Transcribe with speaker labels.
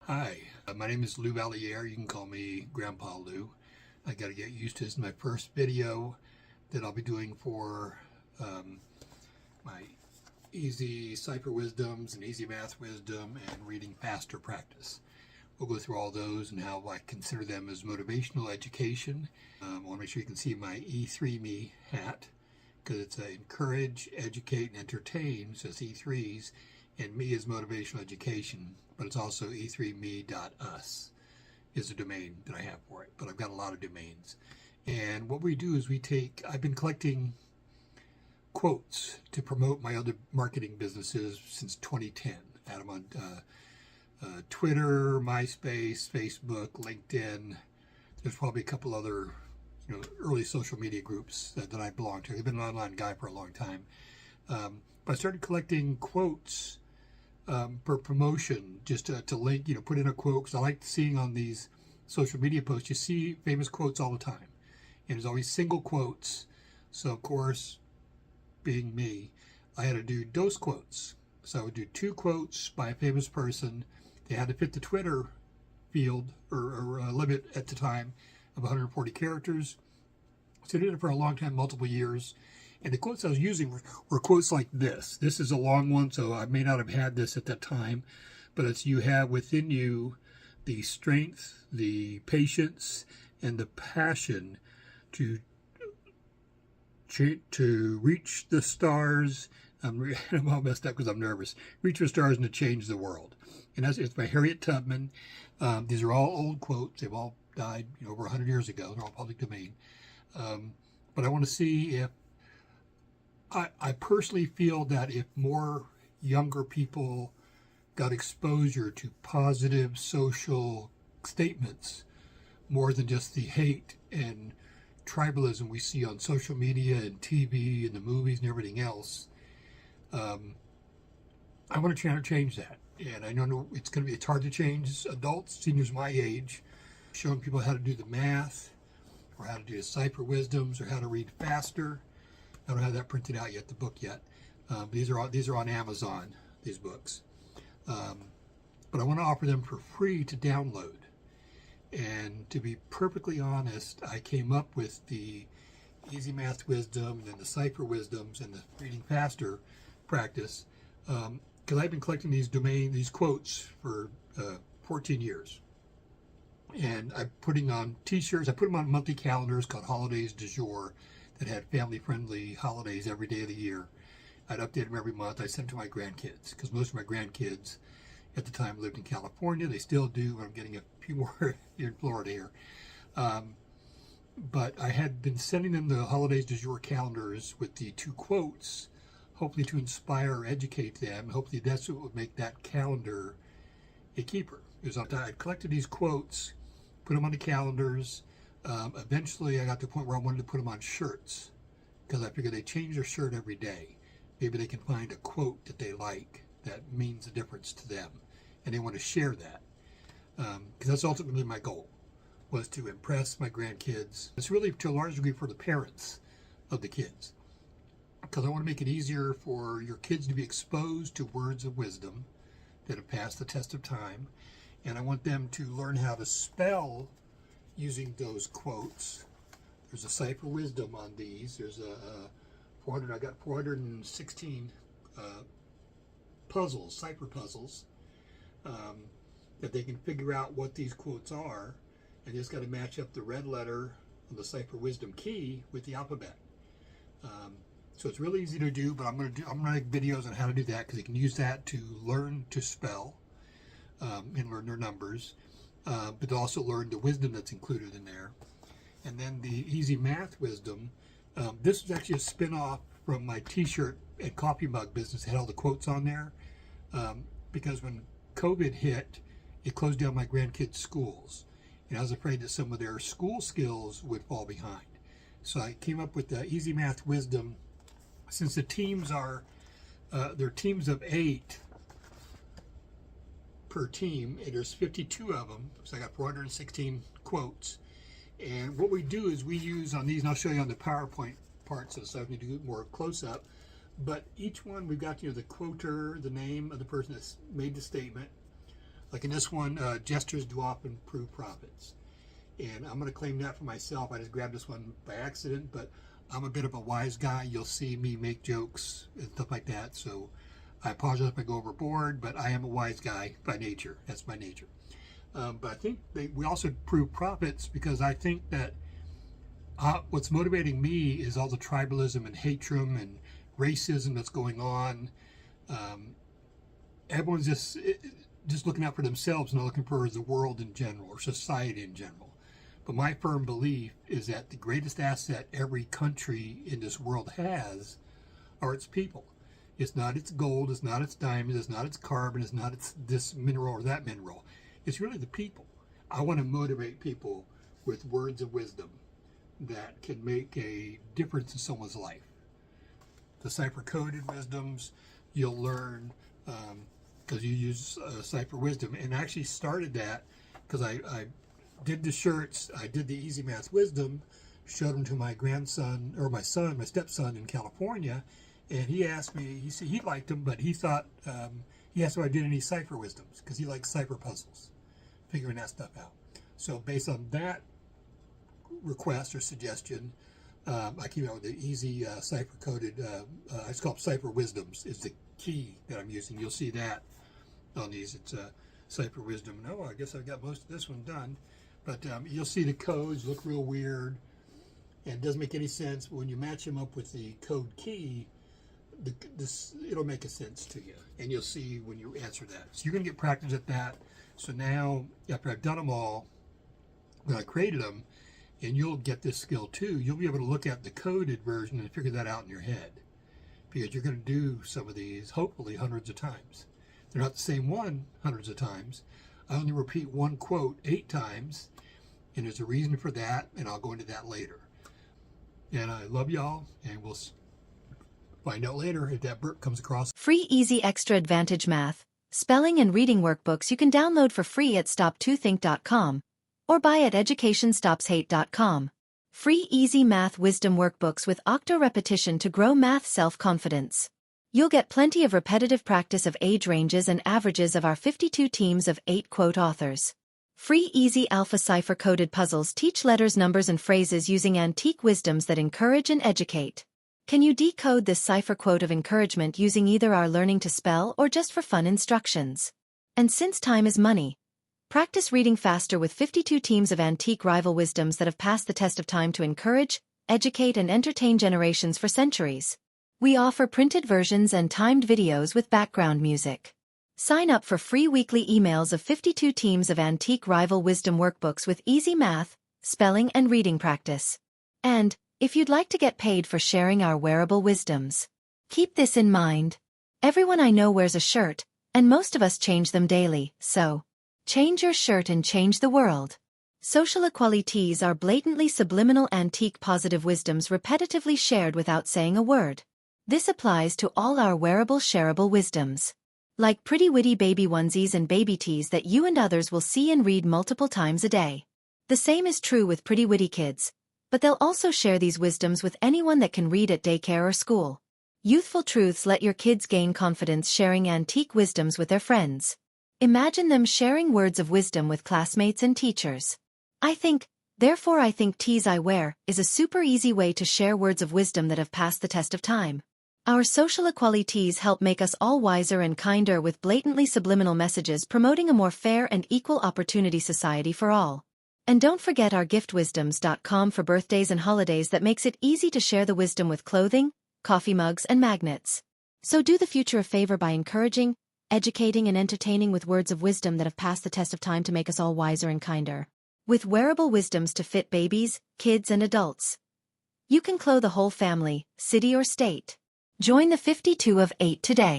Speaker 1: Hi, my name is Lou Valier. You can call me Grandpa Lou. I got to get used to this. Is my first video that I'll be doing for my easy cipher wisdoms and easy math wisdom and reading faster practice. We'll go through all those and how I consider them as motivational education. I want to make sure you can see my E3Me hat because it's encourage, educate, and entertain, so it's E3s, and me is motivational education, but it's also e3me.us is a domain that I have for it, but I've got a lot of domains. And what we do is I've been collecting quotes to promote my other marketing businesses since 2010. I had them on Twitter, MySpace, Facebook, LinkedIn. There's probably a couple other early social media groups that I belong to. I've been an online guy for a long time. But I started collecting quotes for promotion, just to link, put in a quote, because I like seeing on these social media posts, you see famous quotes all the time. And there's always single quotes. So, of course, being me, I had to do dose quotes. So I would do 2 quotes by a famous person. They had to fit the Twitter field or limit at the time of 140 characters. So I did it for a long time, multiple years. And the quotes I was using were quotes like this. This is a long one, so I may not have had this at that time. But it's, you have within you the strength, the patience, and the passion to reach the stars. I'm all messed up because I'm nervous. Reach the stars and to change the world. And it's by Harriet Tubman. These are all old quotes. They've all died over 100 years ago. They're all public domain. But I want to see if I personally feel that if more younger people got exposure to positive social statements, more than just the hate and tribalism we see on social media and TV and the movies and everything else, I want to try to change that. And I know it's hard to change adults, seniors my age, showing people how to do the math or how to do the cipher wisdoms or how to read faster. I don't have that printed out yet, the book yet. These are on Amazon, these books. But I want to offer them for free to download. And to be perfectly honest, I came up with the easy math wisdom and the cipher wisdoms and the reading faster practice because I've been collecting these quotes for 14 years. And I'm putting on t-shirts. I put them on monthly calendars called Holidays du Jour that had family-friendly holidays every day of the year. I'd update them every month. I sent them to my grandkids because most of my grandkids at the time lived in California. They still do, but I'm getting a few more here in Florida here. But I had been sending them the Holidays du Jour calendars with the 2 quotes, hopefully to inspire or educate them. Hopefully that's what would make that calendar a keeper. I collected these quotes, put them on the calendars. Eventually I got to the point where I wanted to put them on shirts because I figured they change their shirt every day. Maybe they can find a quote that they like that means a difference to them and they want to share that because that's ultimately my goal, was to impress my grandkids. It's really to a large degree for the parents of the kids because I want to make it easier for your kids to be exposed to words of wisdom that have passed the test of time, and I want them to learn how to spell using those quotes. There's a cipher wisdom on these. There's I got 416 puzzles, cipher puzzles, that they can figure out what these quotes are, and just got to match up the red letter on the cipher wisdom key with the alphabet. So it's really easy to do, but I'm going to make videos on how to do that because you can use that to learn to spell and learn their numbers, but to also learn the wisdom that's included in there. And then the easy math wisdom. This was actually a spin-off from my t-shirt and coffee mug business. It had all the quotes on there because when COVID hit, it closed down my grandkids' schools. And I was afraid that some of their school skills would fall behind. So I came up with the easy math wisdom. Since the teams are, they're teams of 8 per team, and there's 52 of them, so I got 416 quotes. And what we do is we use on these, and I'll show you on the PowerPoint parts of stuff, I need to do more close-up, but each one we've got the quoter, the name of the person that's made the statement, Like in this one, gestures do often prove profits. And I'm going to claim that for myself. I just grabbed this one by accident, but I'm a bit of a wise guy. You'll see me make jokes and stuff like that. So I apologize if I go overboard, but I am a wise guy by nature. That's my nature. But I think we also prove profits because I think that what's motivating me is all the tribalism and hatred and racism that's going on. Everyone's just looking out for themselves, not looking for the world in general or society in general. But my firm belief is that the greatest asset every country in this world has are its people. It's not its gold, it's not its diamond, it's not its carbon, it's not its this mineral or that mineral. It's really the people. I want to motivate people with words of wisdom that can make a difference in someone's life. The cipher-coded wisdoms you'll learn because you use cipher wisdom. And I actually started that because I did the shirts, I did the Easy Math Wisdom, showed them to my grandson, or my son, my stepson in California, and he asked me, he said he liked them, but he thought, he asked if I did any cipher wisdoms, because he likes cipher puzzles, figuring that stuff out. So based on that request or suggestion, I came out with the easy cipher-coded, I just call it cipher wisdoms, is the key that I'm using. You'll see that on these. It's cipher wisdom. No, I guess I've got most of this one done. But you'll see the codes look real weird, and it doesn't make any sense. But when you match them up with the code key, it'll make a sense to you, and you'll see when you answer that. So you're going to get practice at that. So now, after I've done them all, when I created them, and you'll get this skill too, you'll be able to look at the coded version and figure that out in your head, because you're going to do some of these, hopefully, hundreds of times. They're not the same one hundreds of times. I only repeat one quote 8 times, and there's a reason for that, and I'll go into that later. And I love y'all, and we'll find out later if that burp comes across.
Speaker 2: Free Easy Extra Advantage Math, Spelling and Reading Workbooks you can download for free at stop2think.com or buy at educationstopshate.com. Free Easy Math Wisdom Workbooks with octo repetition to grow math self-confidence. You'll get plenty of repetitive practice of age ranges and averages of our 52 teams of 8 quote authors. Free Easy Alpha Cipher-coded puzzles teach letters, numbers, and phrases using antique wisdoms that encourage and educate. Can you decode this cipher quote of encouragement using either our Learning to Spell or just for fun instructions? And since time is money, practice reading faster with 52 teams of antique rival wisdoms that have passed the test of time to encourage, educate, and entertain generations for centuries. We offer printed versions and timed videos with background music. Sign up for free weekly emails of 52 teams of antique rival wisdom workbooks with easy math, spelling, and reading practice. And, if you'd like to get paid for sharing our wearable wisdoms, keep this in mind. Everyone I know wears a shirt, and most of us change them daily, so change your shirt and change the world. Social equalities are blatantly subliminal antique positive wisdoms repetitively shared without saying a word. This applies to all our wearable shareable wisdoms. Like pretty witty baby onesies and baby tees that you and others will see and read multiple times a day. The same is true with pretty witty kids, but they'll also share these wisdoms with anyone that can read at daycare or school. Youthful truths let your kids gain confidence sharing antique wisdoms with their friends. Imagine them sharing words of wisdom with classmates and teachers. Therefore I think Tees I Wear is a super easy way to share words of wisdom that have passed the test of time. Our social equalities help make us all wiser and kinder with blatantly subliminal messages promoting a more fair and equal opportunity society for all. And don't forget our giftwisdoms.com for birthdays and holidays that makes it easy to share the wisdom with clothing, coffee mugs, and magnets. So do the future a favor by encouraging, educating, and entertaining with words of wisdom that have passed the test of time to make us all wiser and kinder. With wearable wisdoms to fit babies, kids, and adults. You can clothe a whole family, city, or state. Join the 52 of 8 today.